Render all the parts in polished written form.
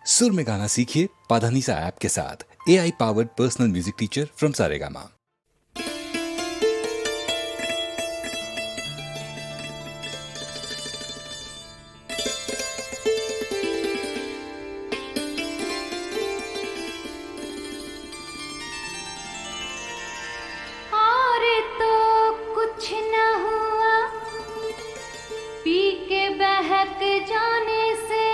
सुर में गाना सीखिए पाधानीसा ऐप के साथ। AI powered personal music teacher from Saregama. और तो कुछ न हुआ पी के बहक जाने से।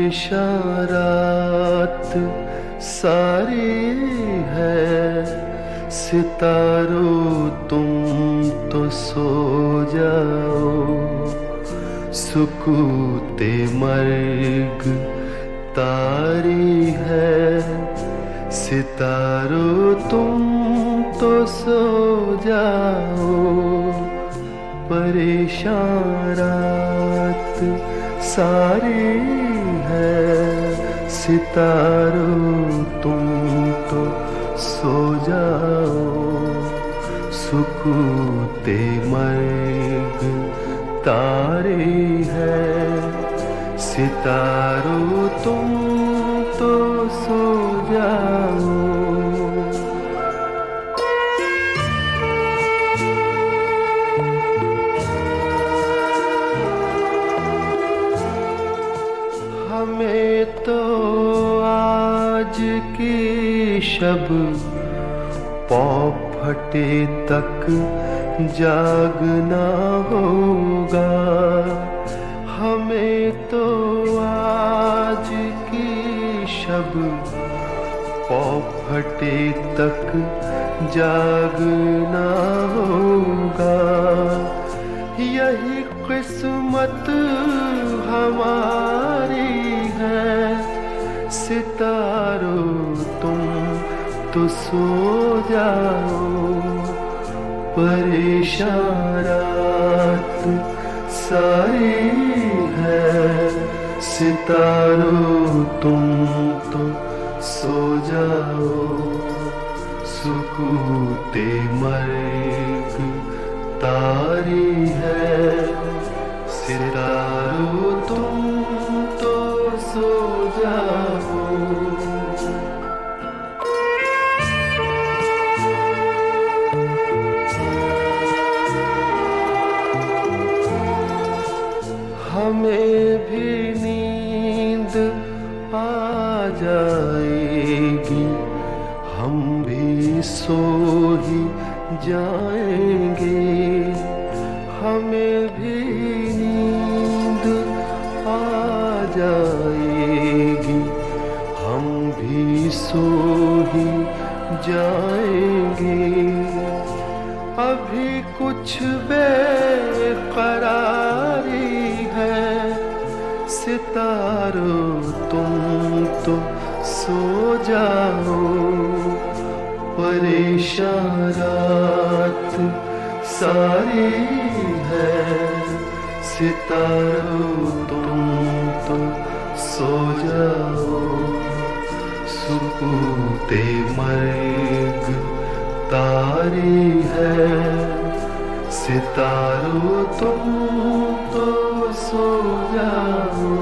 परेशान रात सारी है, सितारों तुम तो सो जाओ, सुकूते मर्ग तारी है, सितारों तुम तो सो जाओ, परेशान रात सारी है, सितारों तुम तो सो जाओ, सुकूते मर्ग तारे है, सितारों तुम तो सो जाओ। हमें तो आज की शब पौ फटे तक जागना होगा, हमें तो आज की शब पौ फटे तक जागना होगा, यही किस्मत हमारी है, सितारों तुम तो सो जाओ, परेशान रात सारी है, सितारों तुम तो सो जाओ, सुकूते मर्ग तारी है, सितारों तुम तो सो जाओ। हमें भी नींद आ जाएगी, हम भी सो ही जाएंगे, हमें भी नींद आ जाएगी, हम भी सो ही जाएंगे, अभी कुछ बेकरारी है, सितारों तुम तो सो जाओ, परेशान रात सारी है, सितारों तुम तो सो जाओ, सुकूते मर्ग तारी है, सितारों तुम तो सो जाओ।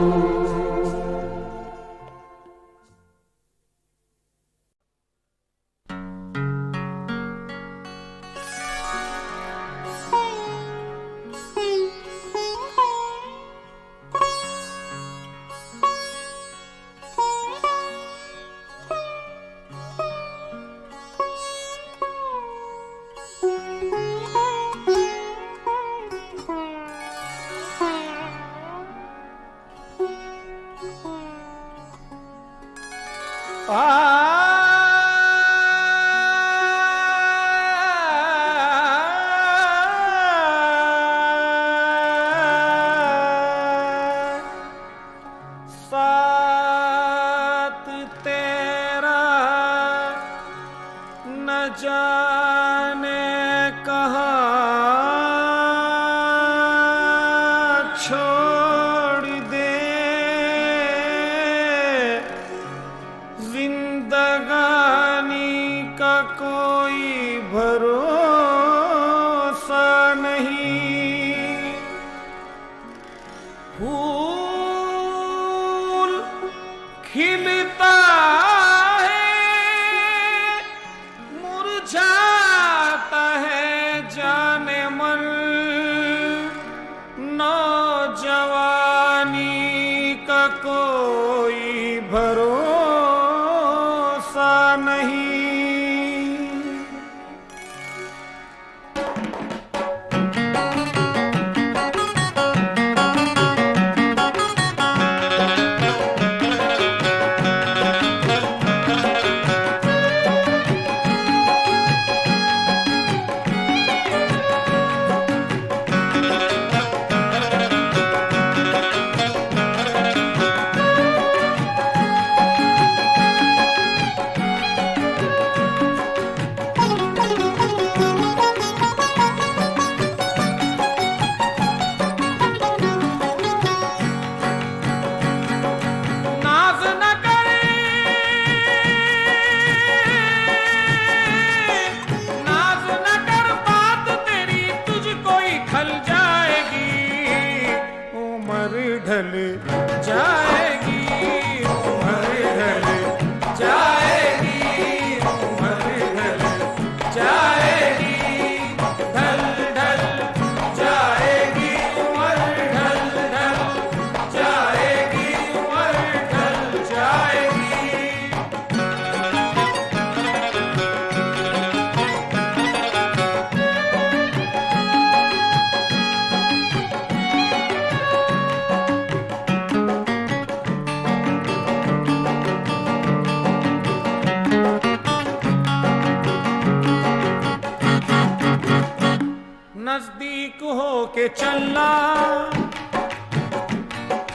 के चलना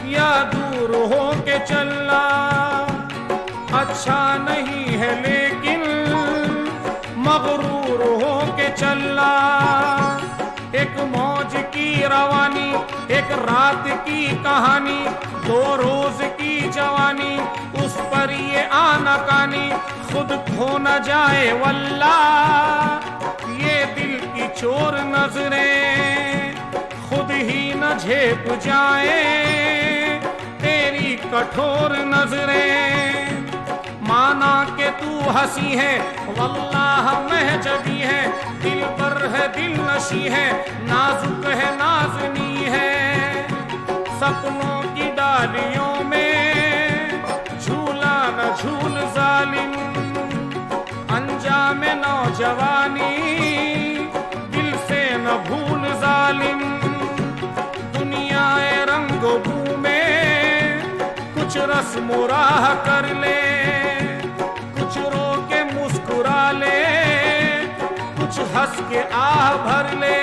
या दूर हो के चलना अच्छा नहीं है, लेकिन मगरूर हो के चलना। एक मौज की रवानी, एक रात की कहानी, 2 रोज की जवानी, उस पर ये आनाकानी खुद खो न जाए वल्लाह। ये दिल की चोर नजरें खुद ही न झेप जाए तेरी कठोर नजरें। माना के तू हंसी है वल्लाह महजबी है, दिल पर है दिल नशी है, नाजुक है नाज़नी है। सपनों की डालियों में झूला न झूल जालिम, अंजाम नौजवानी दिल से न भूल जालिम। दुनिया रंगो बू में कुछ रस्म राह कर ले, कुछ रो के मुस्कुरा ले, कुछ हंस के आह भर ले।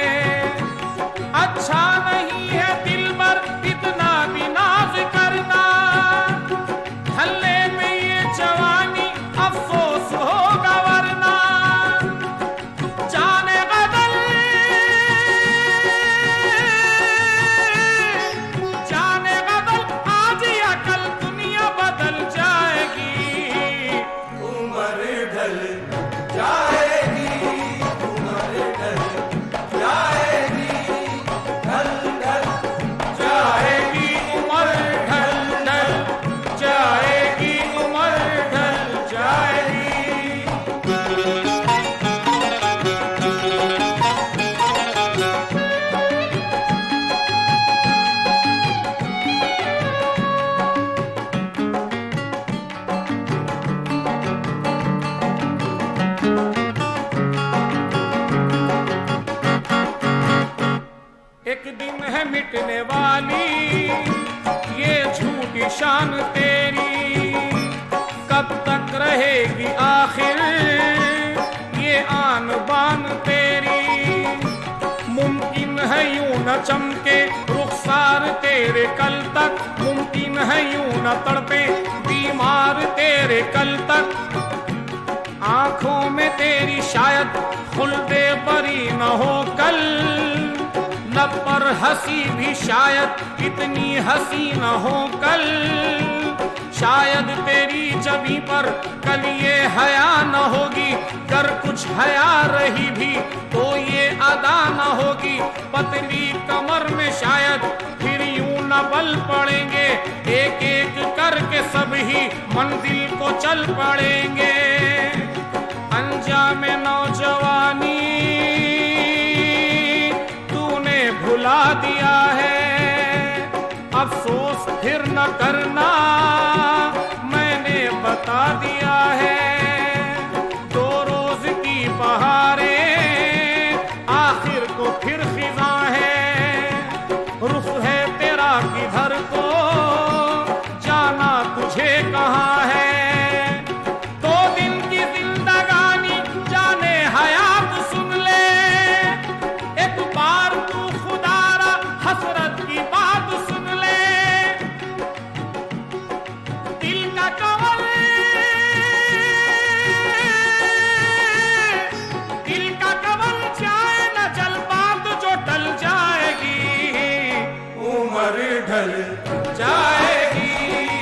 अच्छा नहीं है दिल पर इतना भी नाज करना, हल्ले में ये जवानी अफसोस होगा वरना। जाने बदल आज या कल दुनिया बदल जाएगी, उम्र ढल जाएगी, उम्र ढल जाएगी, ढल ढल जाएगी, उम्र ढल ढल जाएगी, उम्र ढल जाएगी। एक दिन है मिटने वाली ये झूठी शान तेरी, कब तक रहेगी आखिर ये आन बान तेरी। मुमकिन है यूं न चमके रुखसार तेरे कल तक, मुमकिन है यूं न तड़पे बीमार तेरे कल तक। आंखों में तेरी शायद खुल्दे बरी न हो कल, लब पर हंसी भी शायद इतनी हंसी न हो कल। शायद तेरी जबी पर कल ये हया न होगी, कर कुछ हया रही भी तो ये अदा न होगी। पतली कमर में शायद फिर यूं न बल पड़ेंगे, एक एक करके सब ही मंजिल को चल पड़ेंगे। अंजाम नौजवानी तूने भुला दिया है, अफसोस फिर न करना मैंने बता दिया है। 2 रोज की बहारें आखिर को फिर खिज़ा है, रुख है तेरा किधर को जाना तुझे कहाँ है। 2 दिन की जिंदगानी जाने हयात सुन ले, एक बार तू खुदारा हसरत की बात सुन ले। दिल का कवल, दिल का कवल जाए न जल बात जो टल जाएगी, उम्र ढल जाएगी,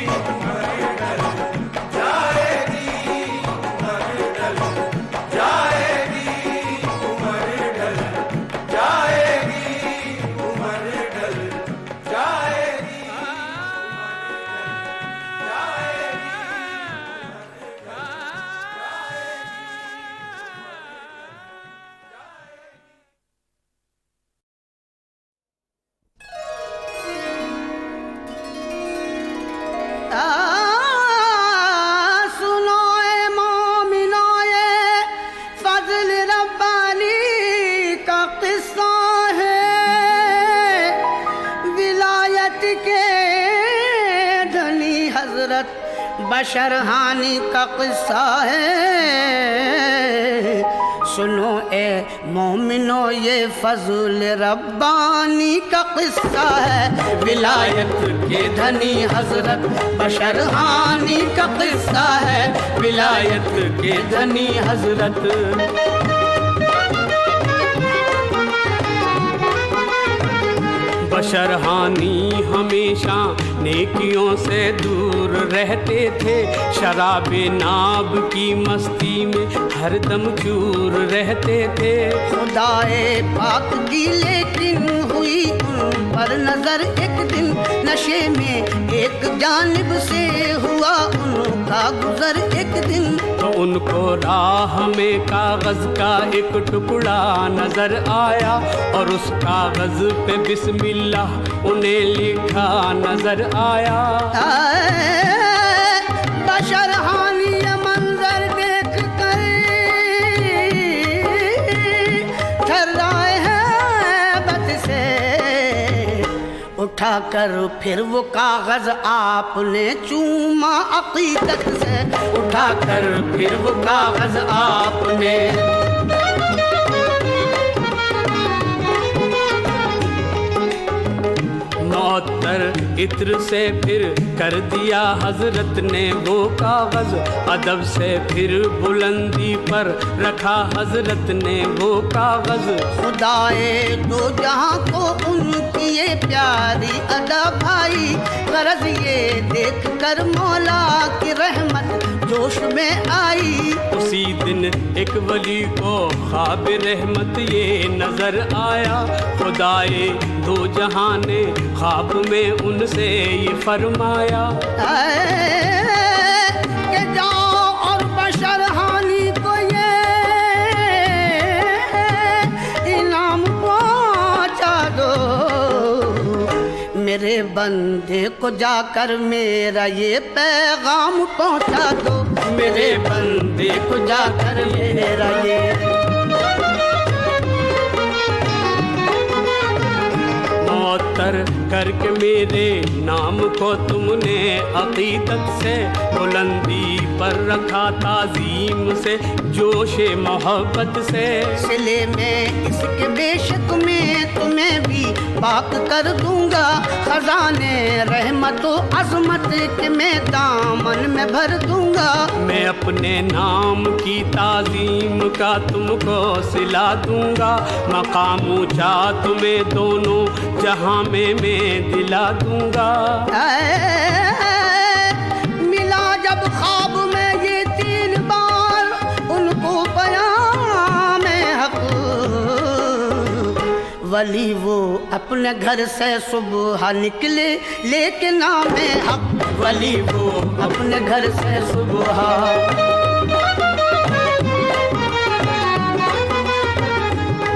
उम्र ढल जाएगी, उम्र ढल जाएगी, उम्र ढल जाएगी, उम्र ढल जाएगी। सुनो ए मोमिनो ये फजल रब्बानी का किस्सा है, विलायत के धनी हजरत बशरहानी का किस्सा है। सुनो ए मोमिनो ये फजल रब्बानी का किस्सा है, विलायत के धनी हजरत बशरहानी का किस्सा है, विलायत के धनी हजरत। बशरहानी हमेशा नेकियों से दूर रहते थे, शराबे नाब की मस्ती में हरदम चूर रहते थे। खुदाए पाक की लेकिन हुई उन पर नजर एक दिन, नशे में एक जानिब से हुआ उनका गुजर एक दिन। तो उनको राह में कागज का एक टुकड़ा नजर आया, और उस कागज पे बिस्मिल्लाह उन्हें लिखा नजर आया। बशरहानी ये मंजर देख कर थर्राए हैं बत से, उठा कर फिर वो कागज आपने चूमा अकीदत से, उठा कर फिर वो कागज आपने। मौतर इत्र से फिर कर दिया हजरत ने वो कागज, अदब से फिर बुलंदी पर रखा हजरत ने वो कागज। खुदाए दो जहां को उनकी ये प्यारी अदा भाई, गरज ये देख कर मौला की रहमत जोश में आई। उसी दिन एक वली को ख्वाब रहमत ये नजर आया, खुदाए दो जहां ने ख्वाब में उनसे ये फरमाया कि जाओ और बशरहानी को ये इनाम पहुंचा दो, मेरे बंदे को जाकर मेरा ये पैगाम पहुंचा दो, मेरे बंदे को जाकर मेरा ये। मौतर करके मेरे नाम को तुमने अकीदत से बुलंदी पर रखा ताज़ीम से जोशे मोहब्बत से। सिले में इसके बेशक में तुम्हें भी पाक कर दूंगा, खजाने रहमत व अज़मत के मैं दामन में भर दूंगा। मैं अपने नाम की ताज़ीम का तुमको सिला दूंगा, मकाम ऊंचा तुम्हें दोनों जहां में मैं दिला दूंगा। मिला जब ख्वाब में ये 3 बार उनको पयाम हक, वली वो अपने घर से सुबह निकले लेके नाम हक, वली वो अपने घर से सुबह।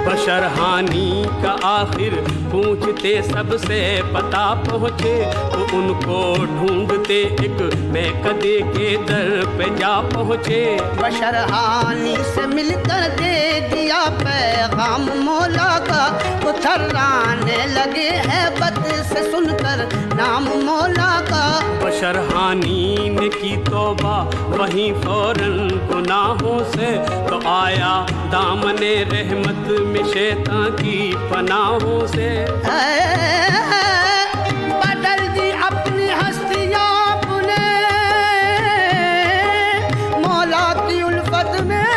बशरहानी का आखिर पूछते सबसे पता पहुँचे, तो उनको ढूंढते एक मैकदे के दर पे जा पहुँचे। बशरहानी से मिलकर दे दिया पैगाम मौला का, वो थर्राने लगे है बद से सुनकर नाम मौला का। बशरहानी ने की तौबा वहीं फौरन गुनाहों से, तो आया दामने रहमत में शैतान की पनाहों से। बदल दी अपनी हस्तियाँ अपने मौला की उल्फत में,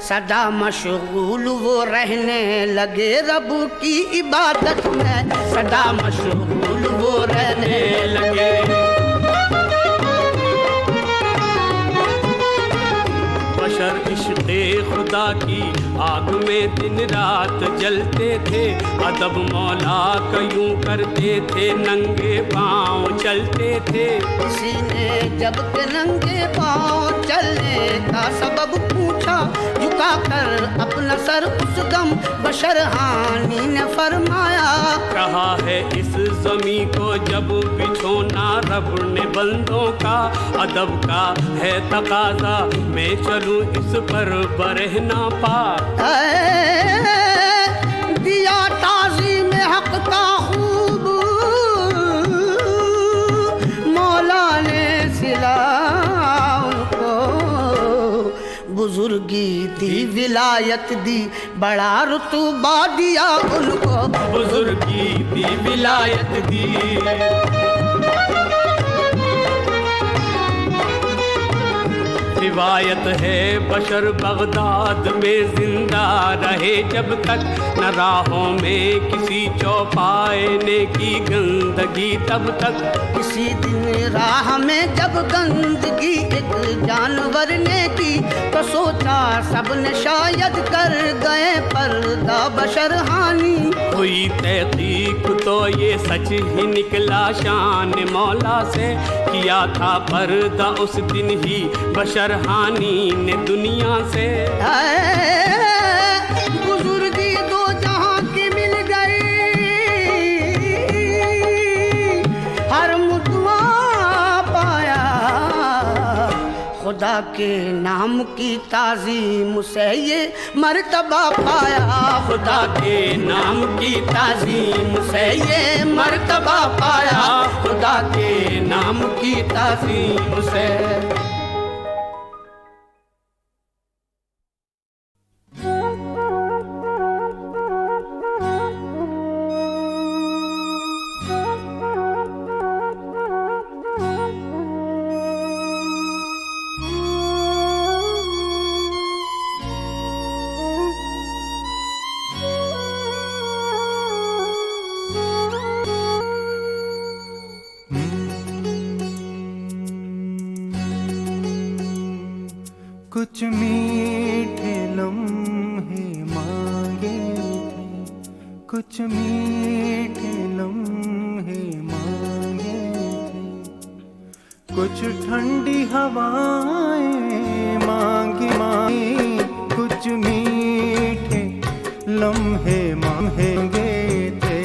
सदा मशगूल वो रहने लगे रब की इबादत में, सदा मशगूल वो रहने लगे। बशर इश्क़े खुदा की आग में दिन रात जलते थे, अदब मौला का यूं करते थे नंगे पाँव चलते थे। किसी ने जब के नंगे पाँव चलने का सबब पूछा, झुका कर अपना सर उस दम बशरहानी ने फरमाया, कहा है इस ज़मीं को जब बिछोना रब ने बंदों का, अदब का है तकाजा मैं चलूं इस पर बरहना पा। दिया ताज़ीम हक़ का खूब मौला ने सिला उनको, बुजुर्गी दी, विलायत दी, बड़ा रुतबा दिया उनको। बुजुर्गी दी, विलायत दी, रिवायत है बशर बगदाद में जिंदा रहे जब तक, न राहों में किसी चौपाए ने की गंदगी तब तक। किसी दिन राह में जब गंदगी एक जानवर ने की, तो सोचा सबने शायद कर गए पर्दा बशर हानि। हुई तहकीक तो ये सच ही निकला शान मौला से, किया था पर्दा उस दिन ही बशर हानि ने दुनिया से। बुजुर्गी दो जहां की मिल गई, हर मुद्दा पाया, खुदा के नाम की ताज़ीम से ये मर्तबा पाया। खुदा के नाम की ताज़ीम से ये मर्तबा पाया, खुदा के नाम की ताज़ीम से। कुछ मीठे लम्हे मांगे थे, कुछ मीठे लम्हे मांगे थे, कुछ ठंडी हवाएं मांगी मांगी, कुछ मीठे लम्हे मांगे थे,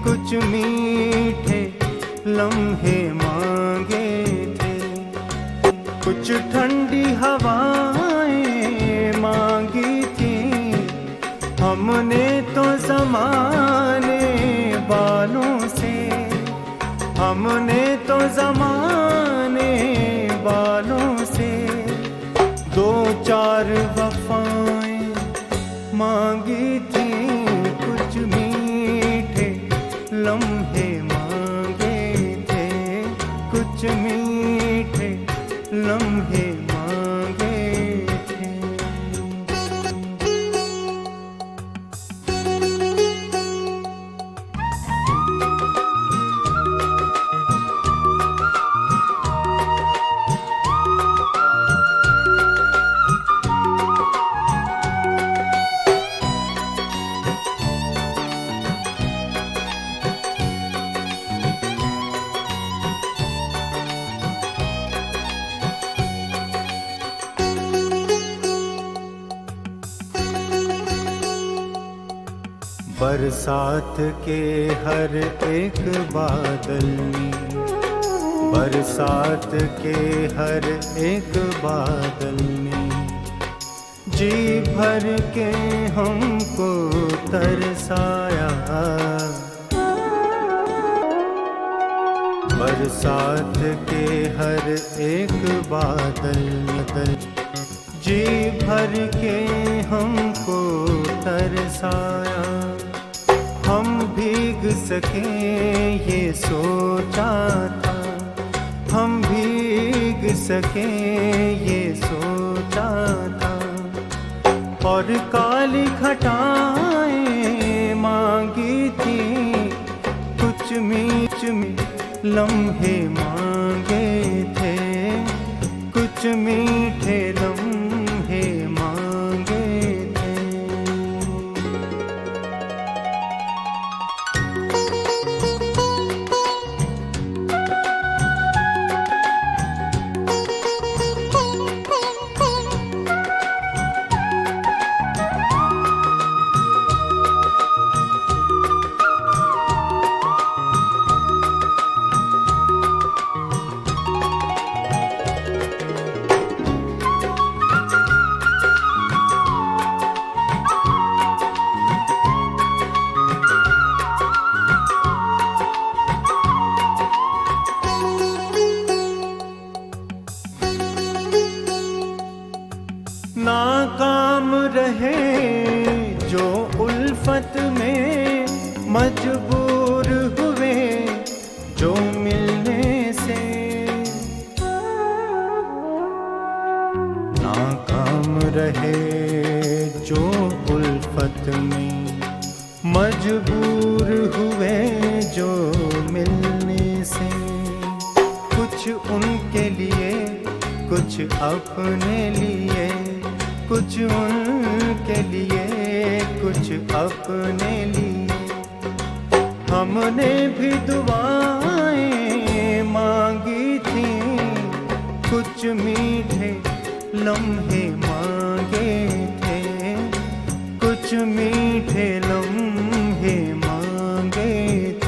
कुछ मीठे लम्हे मांगे थे, कुछ ठंडी हवाएं मांगी थी। हमने तो ज़माने वालों से, हमने तो ज़माने वालों से दो चार वफ़ाएं मांगी थी, कुछ मीठे लम्हे मांगे थे, कुछ मीठे लम्हे मांगे थे। बरसात के हर एक बादल में, बरसात के हर एक बादल में जी भर के हमको तरसाया। बरसात के हर एक बादल में जी भर के हमको तरसाया। हम भीग सके ये सोचा था, हम भीग सके ये सोचा था, और काली घटाएं मांगी थी, कुछ मीच में लम्हे मांगे थे, कुछ मीठे लम्हे मांगे थे। मजबूर हुए जो मिलने से, कुछ उनके लिए कुछ अपने लिए, कुछ उनके लिए कुछ अपने लिए। हमने भी दुआएं मांगी थी, कुछ मीठे लम्हे मांगे थे, कुछ मीठे लम्हे मांगे थे।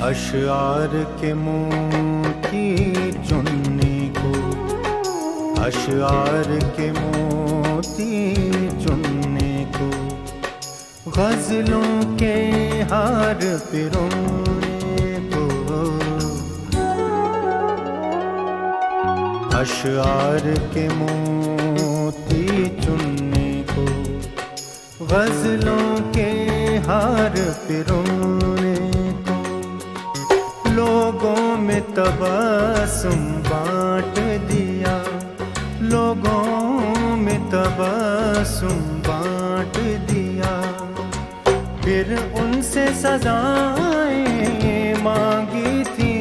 अशआर के मोती चुनने को, अशआर के मोती चुनने को, गज़लों के हार पिरोने को। अशआर के मोती चुनने को, गज़लों के हार पिरोने को। लोगों में तबस्सुम बांट दिया, लोगों में तबस्सुम बांट दिया। फिर उनसे सजाएं मांगी थी,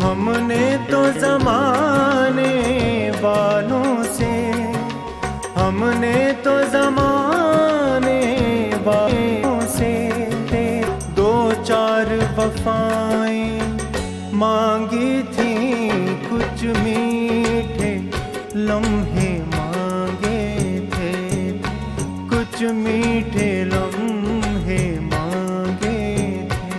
हमने तो ज़माने वालों से, हमने तो ज़माने वालों से दो चार वफ़ाएं मांगी थी, कुछ मीठे लम्हे मांगे थे, कुछ मीठे लम्हे मांगे थे।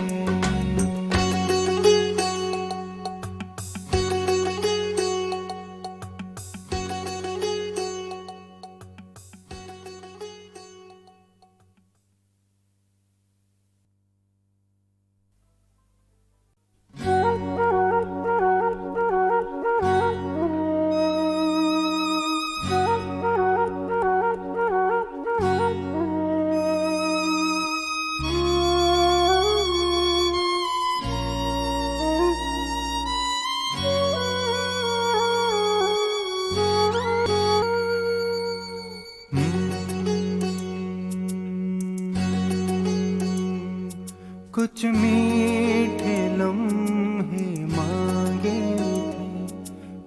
कुछ मीठे लम्हे मांगे थे,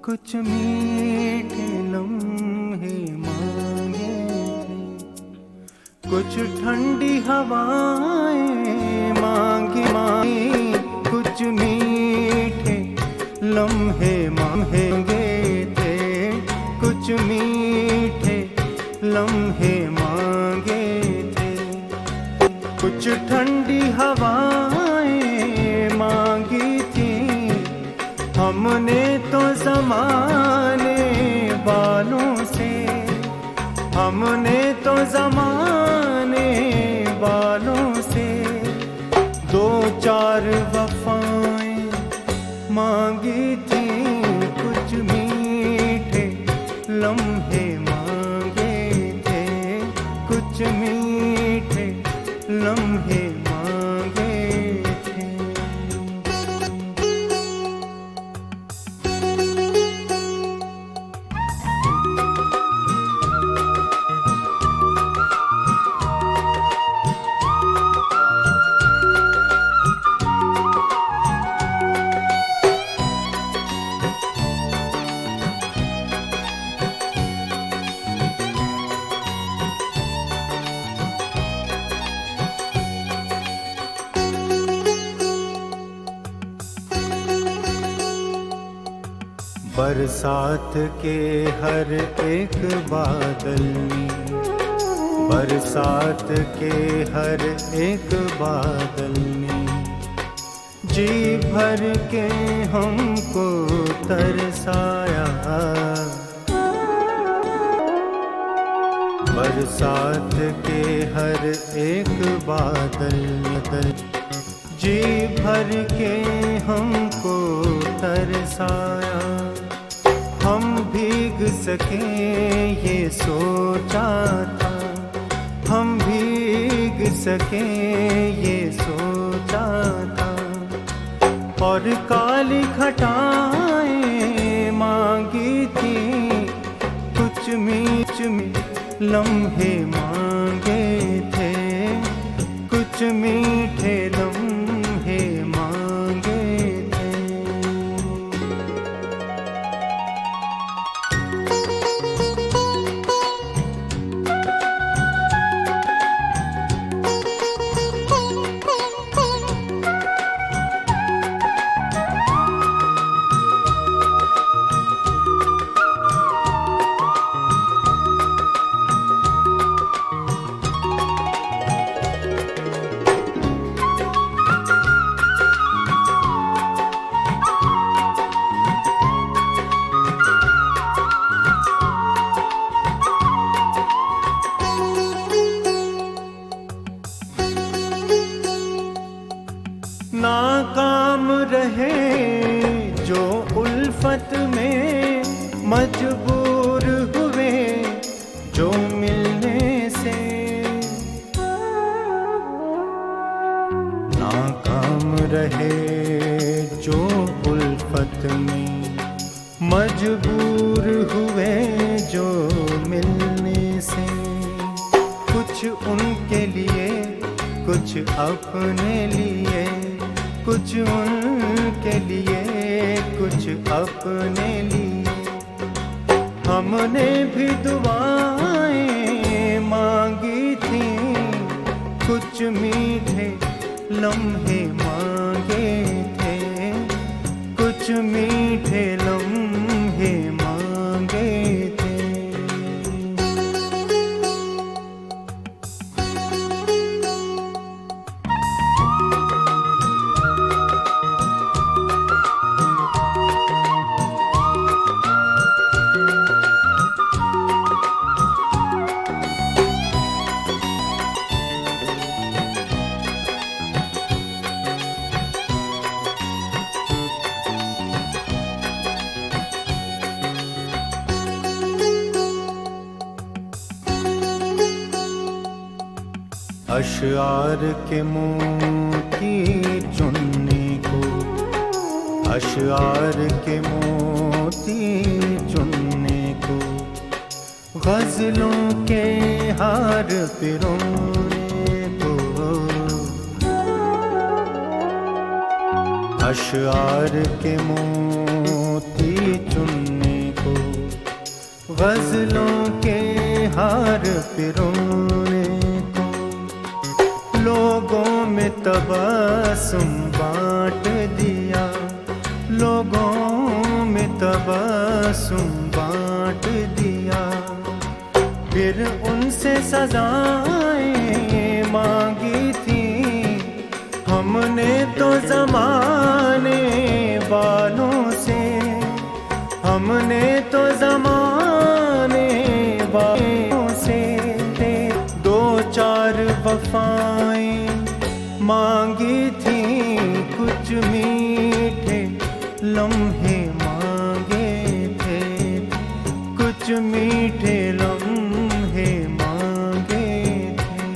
कुछ मीठे लम्हे मांगे थे। कुछ ठंडी हवाएं मांगी मांगी, कुछ मीठे लम्हे मांगे थे, कुछ मीठे लम्हे मांगे थे। कुछ ठंडी हवाएं मांगी थी, हमने तो ज़माने वालों से, हमने तो ज़माने वालों से दो चार वफ़ाएं मांगी थी, कुछ मीठे लम्हे मांगे थे, कुछ मीठे लम्हे मांगे थे। बरसात के हर एक बादल में, बरसात के हर एक बादल में जी भर के हमको तरसाया। बरसात के हर एक बादल जी भर के हमको तरसाया। हम भीग सके ये सोचा था, हम भीग सके ये सोचा था। और काली घटाएं मांगी थी, कुछ मीच में लम्हे मांगे थे, कुछ मीठे लम्हे मांगे थे। नाकाम रहे जो उल्फत में, मजबूर हुए जो मिलने से। नाकाम रहे जो उल्फत में, मजबूर हुए जो मिलने से। कुछ उनके लिए, कुछ अपने लिए, कुछ उनके लिए, कुछ अपने लिए। हमने भी दुआएं मांगी थी, कुछ मीठे लम्हे मांगे थे, कुछ मीठे लम्हे मांगे थे। अशआर के मोती चुनने को, अशआर के मोती चुनने को, गज़लों के हार पिरोने को। अशआर के मोती चुनने को, गज़लों के हार पिरोने को। लोगों में तबस्सुम बांट दिया, लोगों में तबस्सुम बांट दिया। फिर उनसे सजाएं मांगी थी, हमने तो ज़माने वालों से, हमने तो ज़माने वालों से दो चार वफ़ाएं मांगी थी, कुछ मीठे लम्हे मांगे थे, कुछ मीठे लम्हे मांगे थे।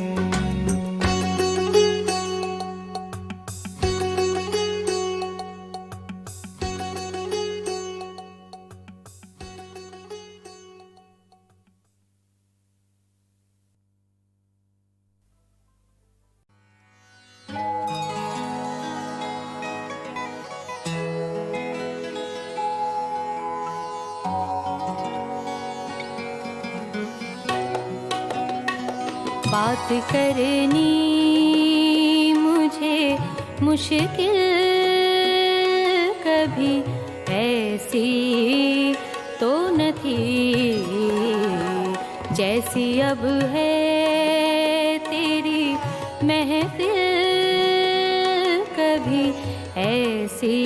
बात करनी मुझे मुश्किल कभी ऐसी तो न थी, जैसी अब है तेरी महफिल कभी ऐसी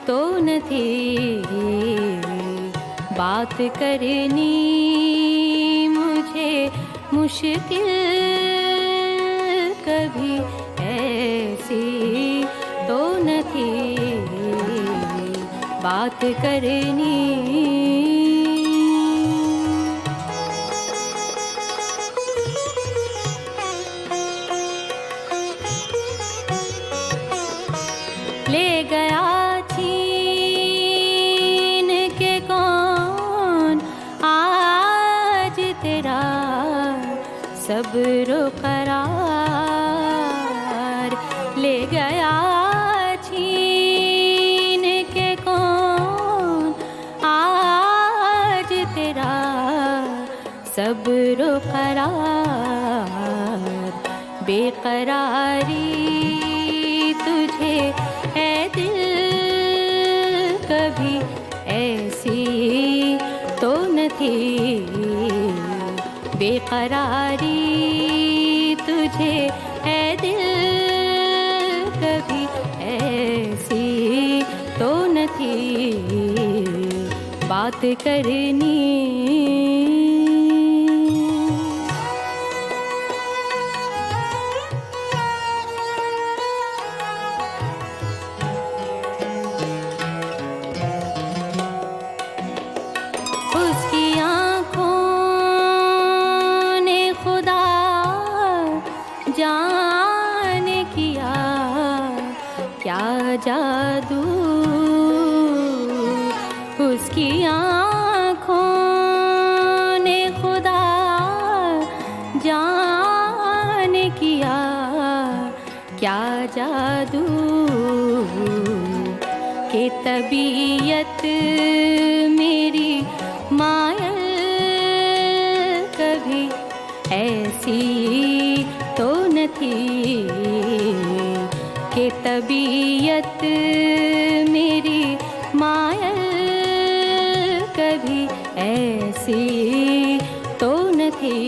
तो न थी। बात करनी मुझे मुश्किल कभी ऐसी तो न थी बात करनी। ले गया छीन के कौन आज तेरा सब्र करार। ले गया छीन के कौन आज तेरा सब्र करार। बेकरारी तुझे है दिल कभी ऐसी तो न थी। बेकरारी तुझे है दिल कभी ऐसी तो न थी बात करनी। उसकी आँखों ने खुदा जाने किया क्या जादू। उसकी आँखों ने खुदा जाने किया क्या जादू। के तबीयत मेरी मायल कभी ऐसी तो न थी। के तबीयत मेरी मायल कभी ऐसी तो न थी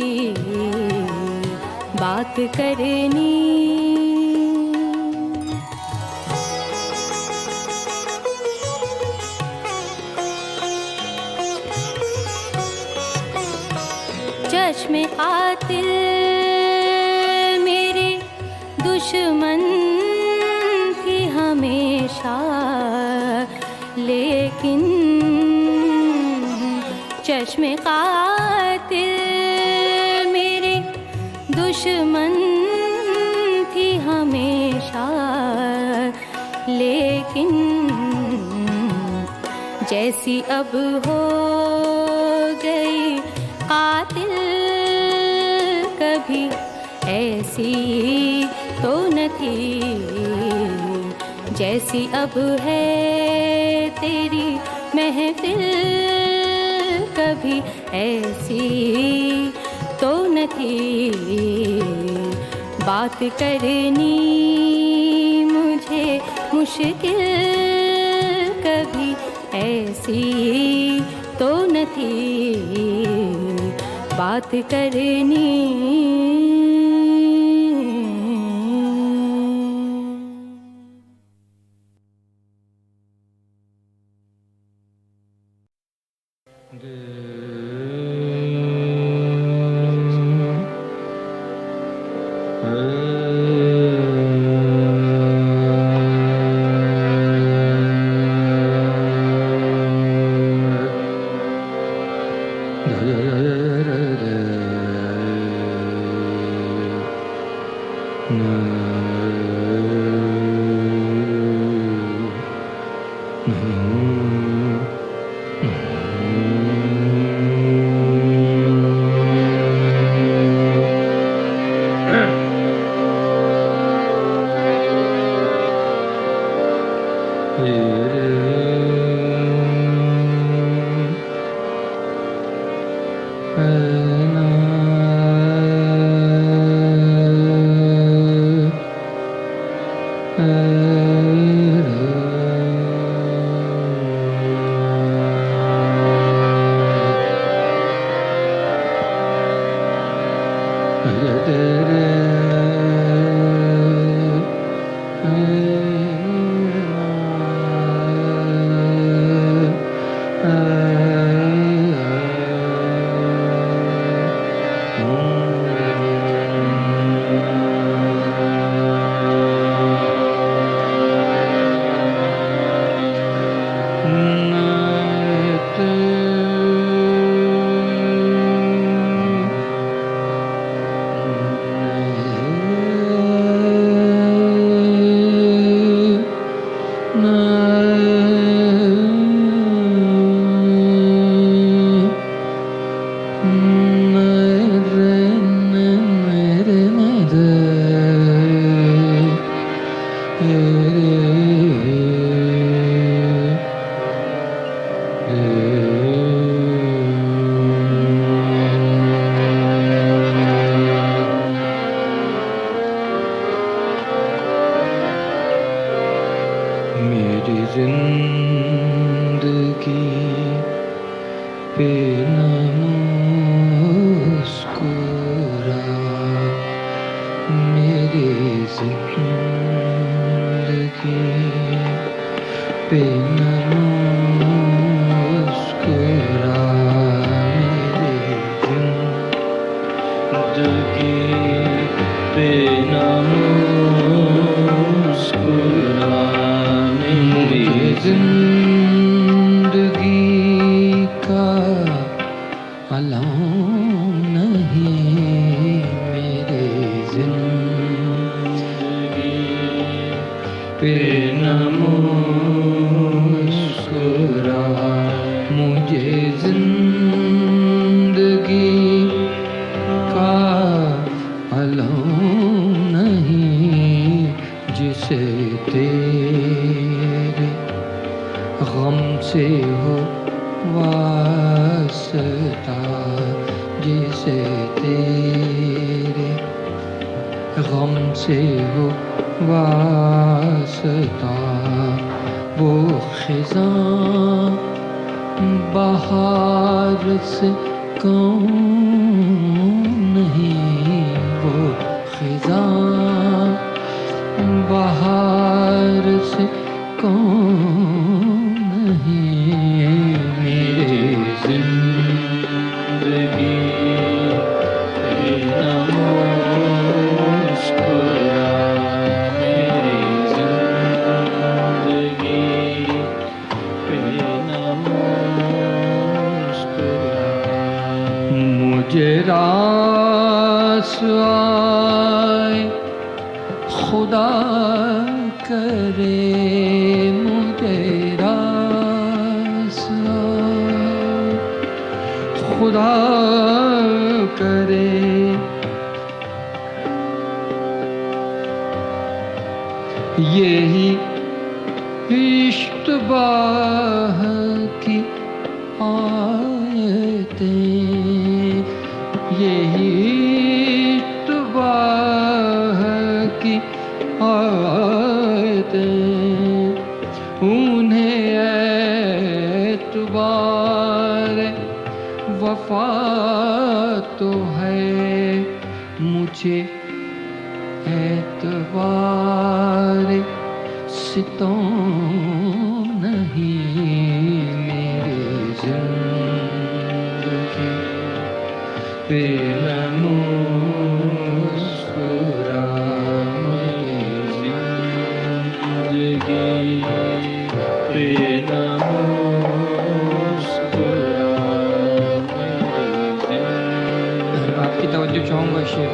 बात करनी। चश्मे कातिल मेरी दुश्मन थी हमेशा, लेकिन चश्मे कातिल मेरी दुश्मन थी हमेशा, लेकिन जैसी अब हो गई कातिल कभी ऐसी तो न थी। जैसी अब है तेरी महफिल कभी ऐसी तो न थी बात करनी मुझे मुश्किल कभी ऐसी तो न थी बात करनी। पे न मुस्कुरा मेरे जिंदगी पे न मुस्कुरा मेरी जिंदगी का अलाम नहीं मेरे जिंदगी पे न मुस्कुरा मुझे जिंदगी का अलाम नहीं जिसे तेरे गम से हो वास्ता जिसे तेरे गम से हो वास्ता वो खिज़ां बहार से कौन नहीं वो खिज़ां बहार से कौन नहीं मेरे जिंदगी पे न मुस्कुरा मेरी जिंदगी पे न मुस्कुरा मुझे रास आए खुदा करे मुझे रास आए खुदा करे यही इश्तबाह की आयतें यही इश्तबाह की आयतें उन्हें एतबार वफा तो है मुझे एतबार सितम नहीं मेरे जिंदगी पे न मुस्कुरा मेरी जिंदगी पे न मुस्कुरा मेरी जिंदगी आपकी तवज्जो चाहूँगा शेर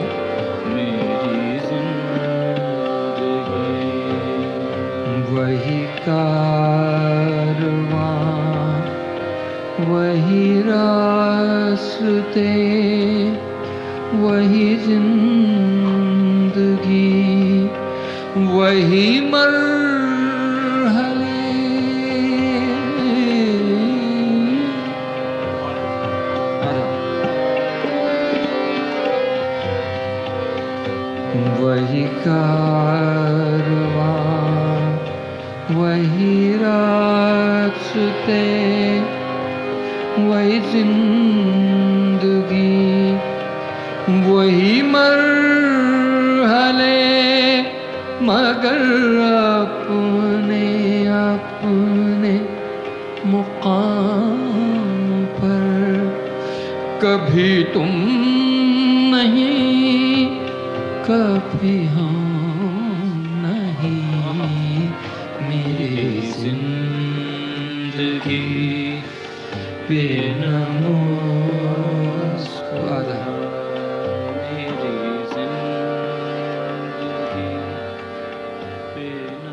मेरी जिंदगी वही कारवां वही रास्ते वही जिंदगी वही मरहले वही कारवां वही रास्ते वही जिंदगी वही मरहले मगर अपने अपने मुकाम पर कभी तुम नहीं कभी हम नहीं मेरी जिंदगी पे न मुस्कुरा मेरी जिंदगी पे न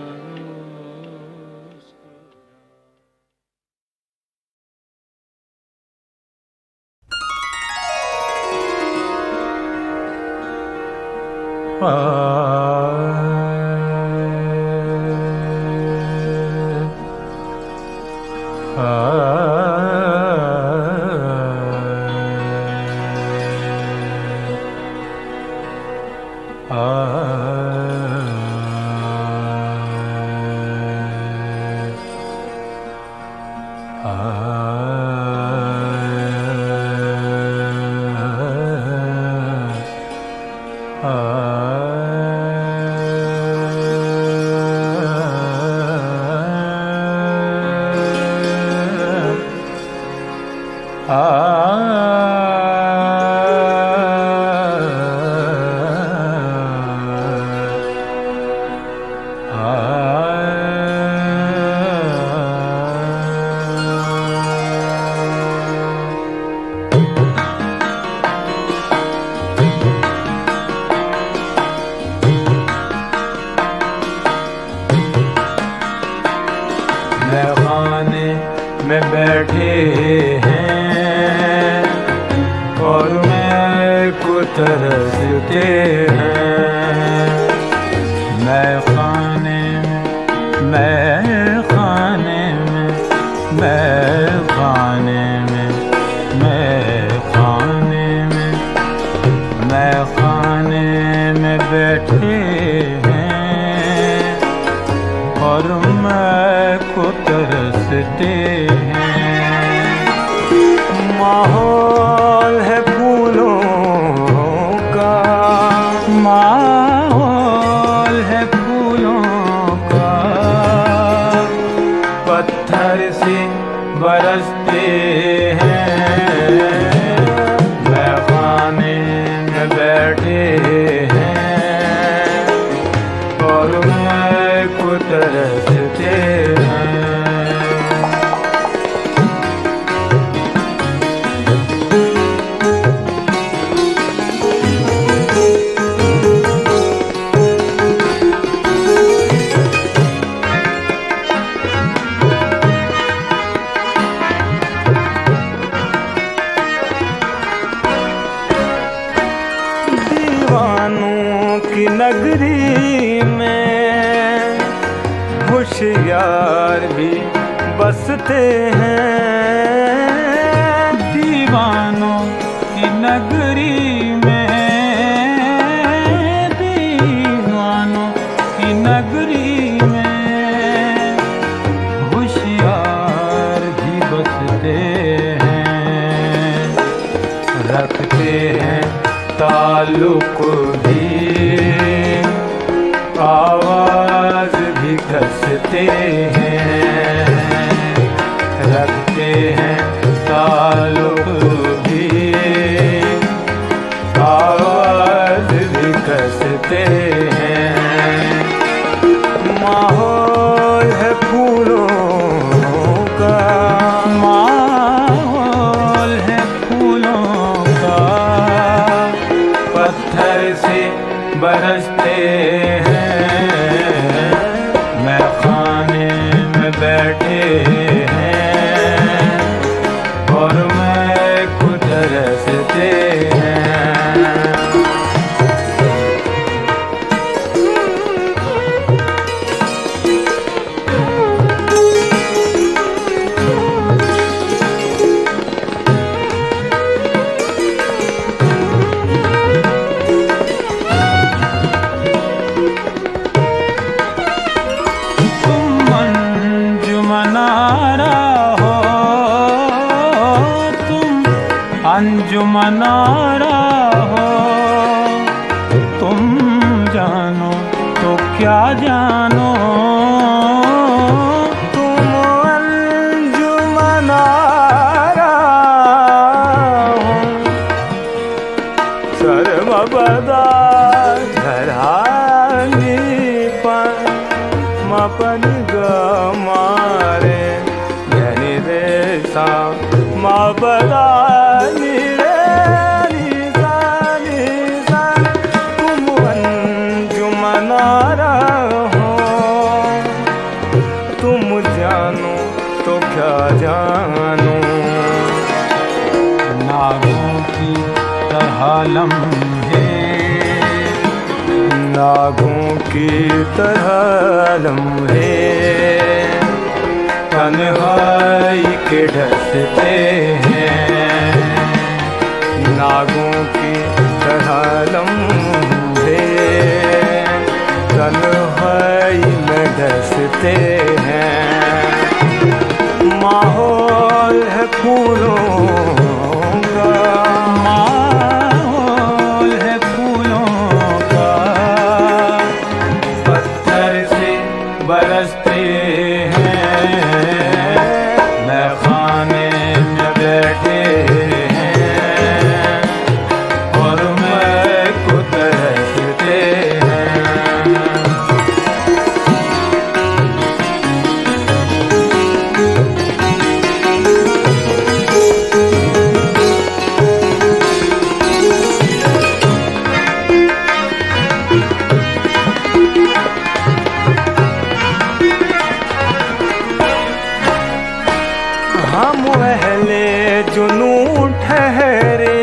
मैखाने में बैठे हैं और मैं को तरसते हैं। मैखाने में मैखाने में मैखाने में मैखाने में मैखाने में बैठे हैं और मैं को तरसते हैं। माहौल है फूलों का, माहौल है फूलों का, पत्थर से बरसते हैं। मैखाने में बैठे हैं और मैं को तरसते हैं। दीवानों की नगरी में होशियार भी बसते हैं। दीवानों की नगरी में, दीवानों की नगरी में होशियार भी बसते हैं। रखते हैं ताल्लुक भी, आवाज भी कसते हैं। रखते हैं ताल्लुक भी, आवाज भी कसते हैं। माहौल है फूलों का, माहौल है फूलों का, पत्थर से बरसते हैं। मैखाने में बैठे हैं और मैं को तरसते हैं। अंजुमनारा हो, तुम जानो तो क्या जानो, तुम अंजुमनारा हो। सर्वपदा धरानी पर मपन गमारे धनी रेसा मापदा जानो। नागों की तरह लम्हे, नागों की तरह लम्हे तन्हाई के ढसते हैं। नागों की तरह लम्हे तन्हाई में ढसते हैं। माहौल है फूलों का, माहौल है फूलों का, पत्थर से बरसते हैं। मैखाने में बैठे हैं और मैं को तरसते हैं। जुनू ठहरे,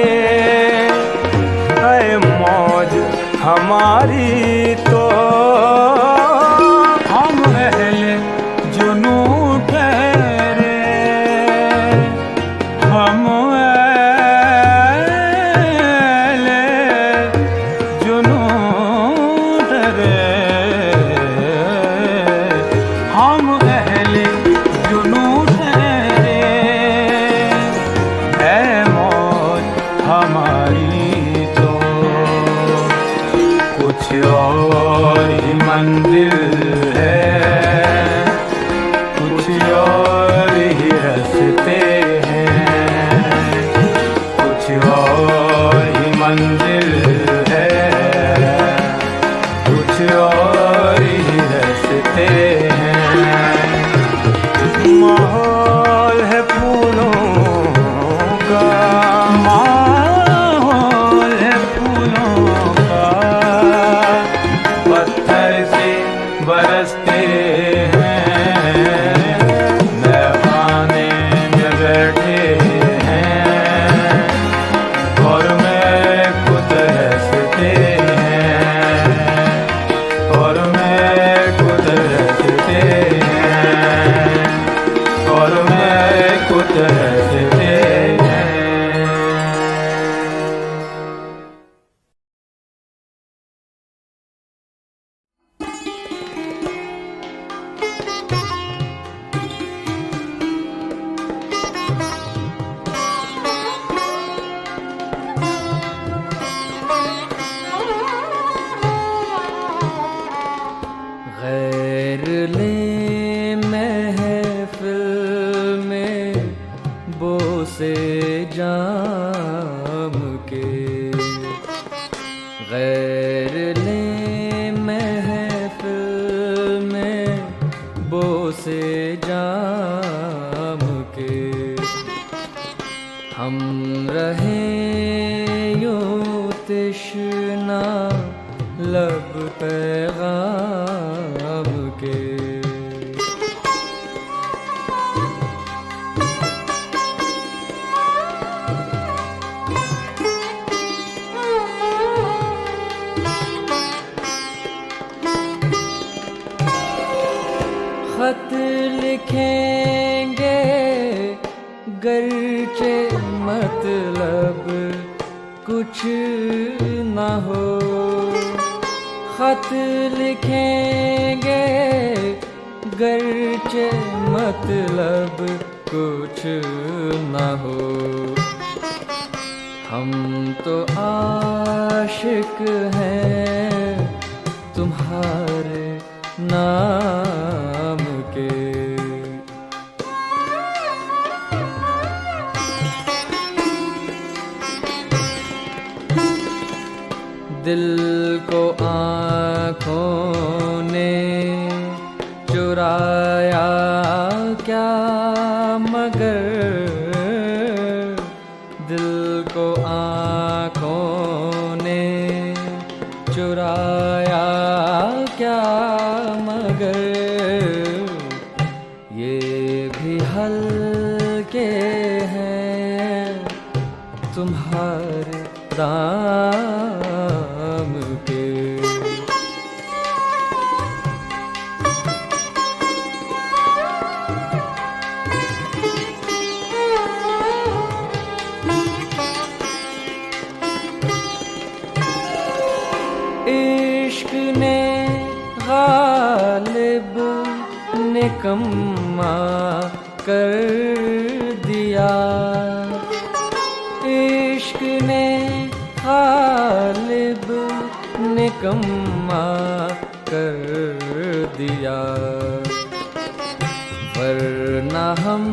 ऐ मौज हमारी तो हम अहले जुनू ठहरे, हम अहले जुनू ठहरे, हम अहले जुनू ठहरे, ऐ मौज हमारी तो कुछ और ही मंजिल है, कुछ और ही रास्ते हैं, कुछ और ही मंजिल है, कुछ और ही रास्ते हैं। माहौल है फूलों का, माहौल है फूलों का, पत्थर से बरसते हैं, मैखाने में बैठे हैं, और मैं को तरसते हैं, और मैं को तरसते हैं, और मैं को तरसते हैं। गैर ले महफिल में बोसे जाम के, गैर ले महफिल में बोसे जाम के, हम रहे यूं तृष्णा लब पैगाम के। खत लिखेंगे गरचे मतलब कुछ न हो, खत लिखेंगे गरचे मतलब कुछ न हो, हम तो आशिक हैं तुम्हारे नाम के। दिल को आँखों ने चुराया क्या मगर, दिल को आँखों ने चुराया क्या मगर, ये भी हल्के हैं तुम्हारे दाम के। इश्क ने गालिब निकम्मा कर दिया, इश्क ने गालिब निकम्मा कर दिया, वरना हम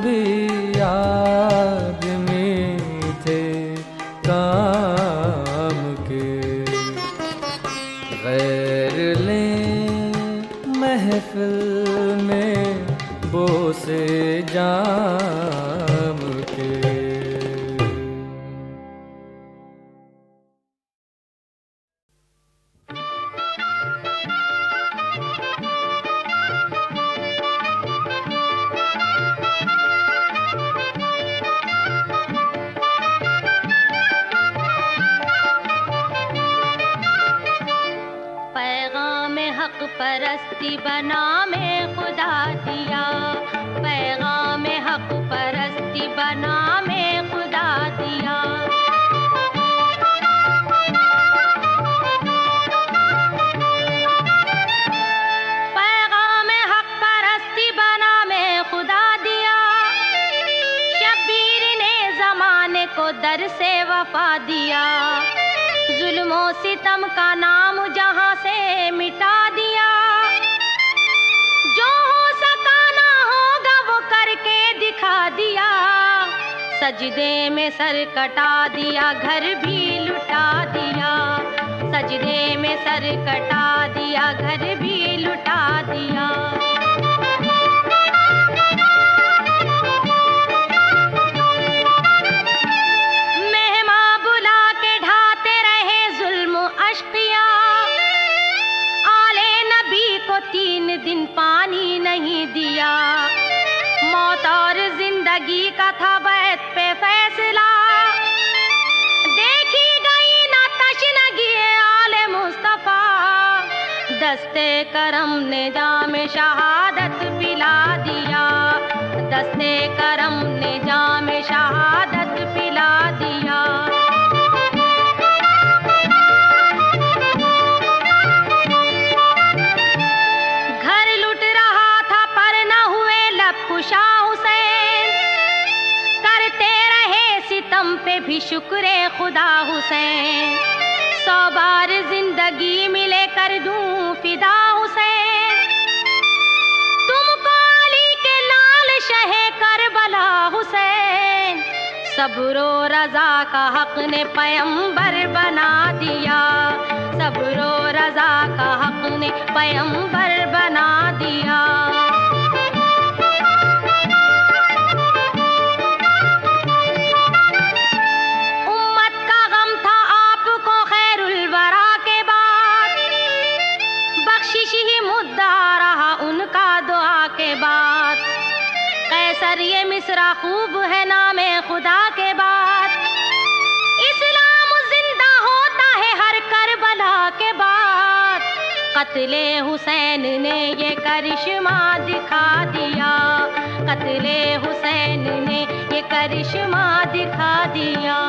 भी आदमी थे काम के। गैर ले महफिल में बोसे जाम के। परस्ती बना में खुदा दिया, पैगाम हक परस्ती बना में खुदा दिया। पैगाम हक परस्ती बना में खुदा दिया, शब्बीर ने जमाने को दर से वफा दिया, जुल्मों सितम का नाम जहां से मिटा दिया। जो हो सकाना होगा वो करके दिखा दिया, सजदे में सर कटा दिया, घर भी लुटा दिया। सजदे में सर कटा दिया, घर भी लुटा दिया। दिन पानी नहीं दिया, मौत और जिंदगी का था बैत पे फैसला। देखी गई ना तशनगी आले मुस्तफा, दस्ते करम ने जाम शहादत पिला दिया। दस्ते करम ने जाम शहादत पिला दिया। पे भी शुक्रे खुदा हुसैन, 100 बार जिंदगी मिले कर दूं फिदा हुसैन। तुमको अली के लाल शहे करबला हुसैन, सब्रो रजा का हक ने पैगंबर बना दिया। सब्रो रजा का हक ने पैगंबर बना दिया। कैसर ये मिसरा खूब है नामे खुदा के बाद, इस्लाम जिंदा होता है हर करबला के बाद। कत्ले हुसैन ने ये करिश्मा दिखा दिया, कत्ले हुसैन ने ये करिश्मा दिखा दिया।